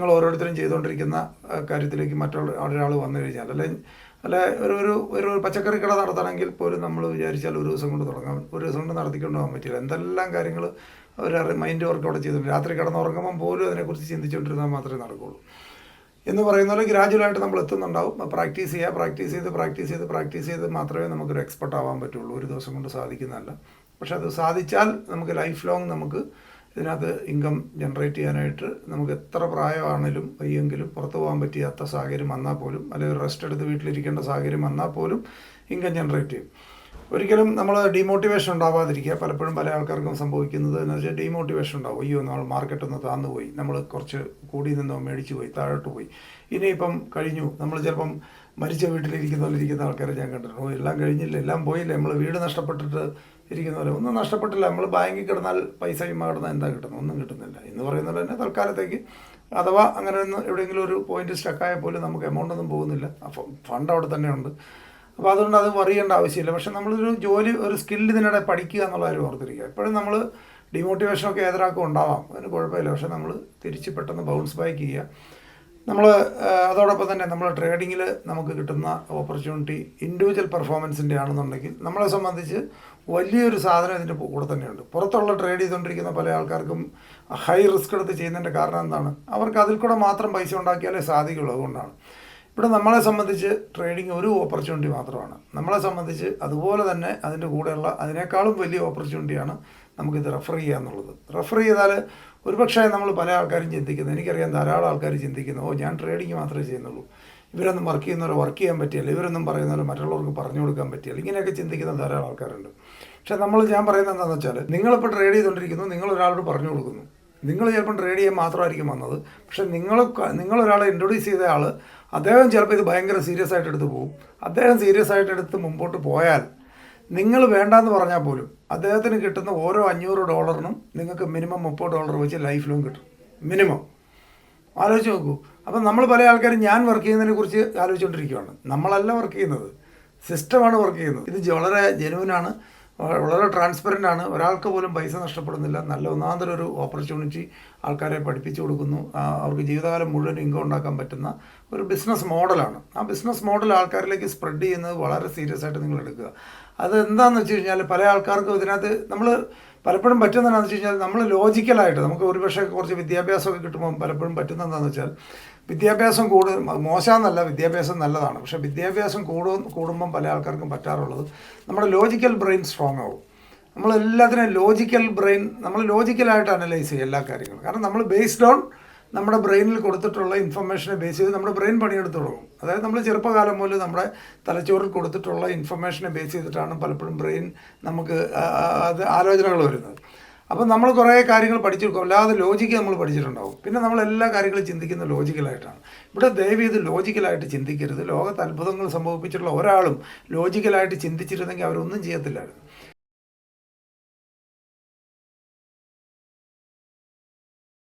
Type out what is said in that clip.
നിങ്ങൾ ഓരോരുത്തരും ചെയ്തുകൊണ്ടിരിക്കുന്ന കാര്യത്തിലേക്ക് ഒരാൾ വന്നു കഴിഞ്ഞാൽ അല്ല ഒരു പച്ചക്കറി കട നടത്തണമെങ്കിൽ പോലും നമ്മൾ വിചാരിച്ചാൽ ഒരു ദിവസം കൊണ്ട് തുടങ്ങാം, ഒരു ദിവസം കൊണ്ട് നടത്തിക്കൊണ്ട് പോകാൻ പറ്റില്ല. എന്തെല്ലാം കാര്യങ്ങൾ ഒരു മൈൻഡ് വർക്ക് അവിടെ ചെയ്തിട്ടുണ്ട്. രാത്രി കിടന്നുറങ്ങുമ്പം പോലും അതിനെക്കുറിച്ച് ചിന്തിച്ചുകൊണ്ടിരുന്നാൽ മാത്രമേ നടക്കുകയുള്ളൂ. എന്ന് പറയുന്ന പോലെ ഗ്രാജുവലായിട്ട് നമ്മൾ എത്തുന്നുണ്ടാവും. പ്രാക്ടീസ് ചെയ്ത് മാത്രമേ നമുക്കൊരു എക്സ്പെർട്ട് ആവാൻ പറ്റുള്ളൂ. ഒരു ദിവസം കൊണ്ട് സാധിക്കുന്നതല്ല. പക്ഷെ അത് സാധിച്ചാൽ നമുക്ക് ലൈഫ് ലോങ് നമുക്ക് ഇതിനകത്ത് ഇൻകം ജനറേറ്റ് ചെയ്യാനായിട്ട് നമുക്ക് എത്ര പ്രായമാണെങ്കിലും വയ്യെങ്കിലും പുറത്തു പോകാൻ പറ്റാത്ത സാഹചര്യം വന്നാൽ പോലും, അല്ലെങ്കിൽ റെസ്റ്റ് എടുത്ത് വീട്ടിലിരിക്കേണ്ട സാഹചര്യം വന്നാൽ പോലും ഇൻകം ജനറേറ്റ് ചെയ്യും. ഒരിക്കലും നമ്മൾ ഡീമോട്ടിവേഷൻ ഉണ്ടാവാതിരിക്കുക. പലപ്പോഴും പല ആൾക്കാർക്കും സംഭവിക്കുന്നത് എന്ന് വെച്ചാൽ ഡീമോട്ടിവേഷൻ ഉണ്ടാവും. അയ്യോ, നമ്മൾ മാർക്കറ്റൊന്ന് താന്നു പോയി, നമ്മൾ കുറച്ച് കൂടി നിന്നോ മേടിച്ചു പോയി, താഴോട്ട് പോയി, ഇനിയിപ്പം കഴിഞ്ഞു. നമ്മൾ ചിലപ്പം മരിച്ച വീട്ടിലിരിക്കുന്ന ആൾക്കാരെ ഞാൻ കണ്ടിട്ടുണ്ട്. എല്ലാം കഴിഞ്ഞില്ല, എല്ലാം പോയില്ല, നമ്മൾ വീട് നഷ്ടപ്പെട്ടിട്ട് ഇരിക്കുന്നവരെ. ഒന്നും നഷ്ടപ്പെട്ടില്ല. നമ്മൾ ബാങ്കിൽ കിടന്നാൽ പൈസ കിടന്നാൽ എന്താ കിട്ടുന്നത്? ഒന്നും കിട്ടുന്നില്ല എന്ന് പറയുന്നത് തന്നെ തൽക്കാലത്തേക്ക്. അഥവാ അങ്ങനെ ഒന്ന് എവിടെയെങ്കിലും ഒരു പോയിന്റ് സ്റ്റക്കായാൽ പോലും നമുക്ക് എമൗണ്ട് ഒന്നും പോകുന്നില്ല, അപ്പം ഫണ്ട് അവിടെ തന്നെ ഉണ്ട്. അപ്പോൾ അതുകൊണ്ട് അത് അറിയേണ്ട ആവശ്യമില്ല. പക്ഷെ നമ്മളൊരു ജോലി, ഒരു സ്കില്ല് ഇതിനിടെ പഠിക്കുക എന്നുള്ള കാര്യം ഓർത്തിരിക്കുക. എപ്പോഴും നമ്മൾ ഡിമോട്ടിവേഷനൊക്കെ ഏതൊരാൾക്കും ഉണ്ടാവാം, അതിന് കുഴപ്പമില്ല. പക്ഷെ നമ്മൾ തിരിച്ച് പെട്ടെന്ന് ബൗൺസ് ബാക്ക് ചെയ്യുക. നമ്മൾ അതോടൊപ്പം തന്നെ നമ്മൾ ട്രേഡിങ്ങിൽ നമുക്ക് കിട്ടുന്ന ഓപ്പർച്യൂണിറ്റി ഇൻഡിവിജ്വൽ പെർഫോമൻസിൻ്റെ ആണെന്നുണ്ടെങ്കിൽ നമ്മളെ സംബന്ധിച്ച് വലിയൊരു സാധനം ഇതിൻ്റെ കൂടെ തന്നെയുണ്ട്. പുറത്തുള്ള ട്രേഡ് ചെയ്തുകൊണ്ടിരിക്കുന്ന പല ആൾക്കാർക്കും ഹൈ റിസ്ക് എടുത്ത് ചെയ്യുന്നതിൻ്റെ കാരണം എന്താണ്? അവർക്ക് അതിൽ കൂടെ മാത്രം പൈസ ഉണ്ടാക്കിയാലേ സാധിക്കുള്ളൂ. അതുകൊണ്ടാണ്. ഇവിടെ നമ്മളെ സംബന്ധിച്ച് ട്രേഡിങ് ഒരു ഓപ്പർച്യൂണിറ്റി മാത്രമാണ്. നമ്മളെ സംബന്ധിച്ച് അതുപോലെ തന്നെ അതിൻ്റെ കൂടെയുള്ള അതിനേക്കാളും വലിയ ഓപ്പർച്യൂണിറ്റിയാണ് നമുക്കിത് റെഫർ ചെയ്യുക എന്നുള്ളത്. റെഫർ ചെയ്താൽ ഒരുപക്ഷെ നമ്മൾ പല ആൾക്കാരും ചിന്തിക്കുന്നത്, എനിക്കറിയാം ധാരാളം ആൾക്കാർ ചിന്തിക്കുന്നു, ഞാൻ ട്രേഡിങ് മാത്രമേ ചെയ്യുന്നുള്ളൂ, ഇവരൊന്നും വർക്ക് ചെയ്യുന്നവരെ വർക്ക് ചെയ്യാൻ പറ്റിയല്ല, ഇവരൊന്നും പറയുന്നവരെ മറ്റുള്ളവർക്ക് പറഞ്ഞു കൊടുക്കാൻ പറ്റിയല്ല, ഇങ്ങനെയൊക്കെ ചിന്തിക്കുന്ന ധാരാളം ആൾക്കാരുണ്ട്. പക്ഷേ ഞാൻ പറയുന്നത് എന്താണെന്ന് വെച്ചാൽ, നിങ്ങളിപ്പോൾ ട്രേഡ് ചെയ്തുകൊണ്ടിരിക്കുന്നു, നിങ്ങൾ ഒരാളോട് പറഞ്ഞു കൊടുക്കുന്നു. നിങ്ങൾ ചിലപ്പം ട്രേഡ് ചെയ്യാൻ മാത്രമായിരിക്കും വന്നത്, പക്ഷേ നിങ്ങളൊരാളെ ഇൻട്രൊഡ്യൂസ് ചെയ്ത ആൾ, അദ്ദേഹം ചിലപ്പോൾ ഇത് ഭയങ്കര സീരിയസ് ആയിട്ട് എടുത്ത് പോകും. അദ്ദേഹം സീരിയസ് ആയിട്ട് എടുത്ത് മുമ്പോട്ട് പോയാൽ നിങ്ങൾ വേണ്ടാന്ന് പറഞ്ഞാൽ പോലും അദ്ദേഹത്തിന് കിട്ടുന്ന ഓരോ $500 നിങ്ങൾക്ക് മിനിമം $30 വെച്ച് ലൈഫ് ലോങ് കിട്ടും. മിനിമം ആലോചിച്ച് നോക്കൂ. അപ്പം നമ്മൾ പല ആൾക്കാരും ഞാൻ വർക്ക് ചെയ്യുന്നതിനെ കുറിച്ച് ആലോചിച്ചുകൊണ്ടിരിക്കുകയാണ്. നമ്മളല്ല വർക്ക് ചെയ്യുന്നത്, സിസ്റ്റമാണ് വർക്ക് ചെയ്യുന്നത്. ഇത് വളരെ ജെനുവിനാണ്, വളരെ ട്രാൻസ്പെറൻ്റ് ആണ്. ഒരാൾക്ക് പോലും പൈസ നഷ്ടപ്പെടുന്നില്ല. നല്ല ഒന്നാന്തരൊരു ഓപ്പർച്യൂണിറ്റി ആൾക്കാരെ പഠിപ്പിച്ചു കൊടുക്കുന്നു. അവർക്ക് ജീവിതകാലം മുഴുവൻ ഇൻകം ഉണ്ടാക്കാൻ പറ്റുന്ന ഒരു ബിസിനസ് മോഡലാണ്. ആ ബിസിനസ് മോഡൽ ആൾക്കാരിലേക്ക് സ്പ്രെഡ് ചെയ്യുന്നത് വളരെ സീരിയസ് ആയിട്ട് നിങ്ങൾ എടുക്കുക. അത് എന്താണെന്ന് വെച്ച് കഴിഞ്ഞാൽ, പല ആൾക്കാർക്കും ഇതിനകത്ത് നമ്മൾ പലപ്പോഴും പറ്റുന്നതെന്ന് വെച്ച് കഴിഞ്ഞാൽ, നമ്മൾ ലോജിക്കലായിട്ട് നമുക്ക് ഒരുപക്ഷെ കുറച്ച് വിദ്യാഭ്യാസമൊക്കെ കിട്ടുമ്പോൾ പലപ്പോഴും പറ്റുന്നതെന്താണെന്ന് വെച്ചാൽ, വിദ്യാഭ്യാസം മോശമെന്നല്ല, വിദ്യാഭ്യാസം നല്ലതാണ്. പക്ഷേ വിദ്യാഭ്യാസം കൂടുമ്പം പല ആൾക്കാർക്കും പറ്റാറുള്ളത് നമ്മുടെ ലോജിക്കൽ ബ്രെയിൻ സ്ട്രോങ് ആവും. നമ്മളെല്ലാത്തിനും നമ്മൾ ലോജിക്കലായിട്ട് അനലൈസ് ചെയ്യും എല്ലാ കാര്യങ്ങളും. കാരണം നമ്മൾ ബേസ്ഡ് ഓൺ നമ്മുടെ ബ്രെയിനിൽ കൊടുത്തിട്ടുള്ള ഇൻഫർമേഷനെ ബേസ് ചെയ്ത് നമ്മുടെ ബ്രെയിൻ പണിയെടുത്ത് തുടങ്ങും. അതായത് നമ്മൾ ചെറുപ്പകാലം മുതൽ നമ്മുടെ തലച്ചോറിൽ കൊടുത്തിട്ടുള്ള ഇൻഫർമേഷനെ ബേസ് ചെയ്തിട്ടാണ് പലപ്പോഴും ബ്രെയിൻ നമുക്ക് അത് ആലോചനകൾ വരുന്നത്. അപ്പം നമ്മൾ കുറേ കാര്യങ്ങൾ പഠിച്ചെടുക്കും, അല്ലാതെ ലോജിക്ക് നമ്മൾ പഠിച്ചിട്ടുണ്ടാവും. പിന്നെ നമ്മൾ എല്ലാ കാര്യങ്ങളും ചിന്തിക്കുന്ന ലോജിക്കലായിട്ടാണ്. ഇവിടെ ദയവ് ഇത് ലോജിക്കലായിട്ട് ചിന്തിക്കരുത്. ലോകത്ത് അത്ഭുതങ്ങൾ സംഭവിച്ചിട്ടുള്ള ഒരാളും ലോജിക്കലായിട്ട് ചിന്തിച്ചിരുന്നെങ്കിൽ അവരൊന്നും ചെയ്യത്തില്ലായിരുന്നു.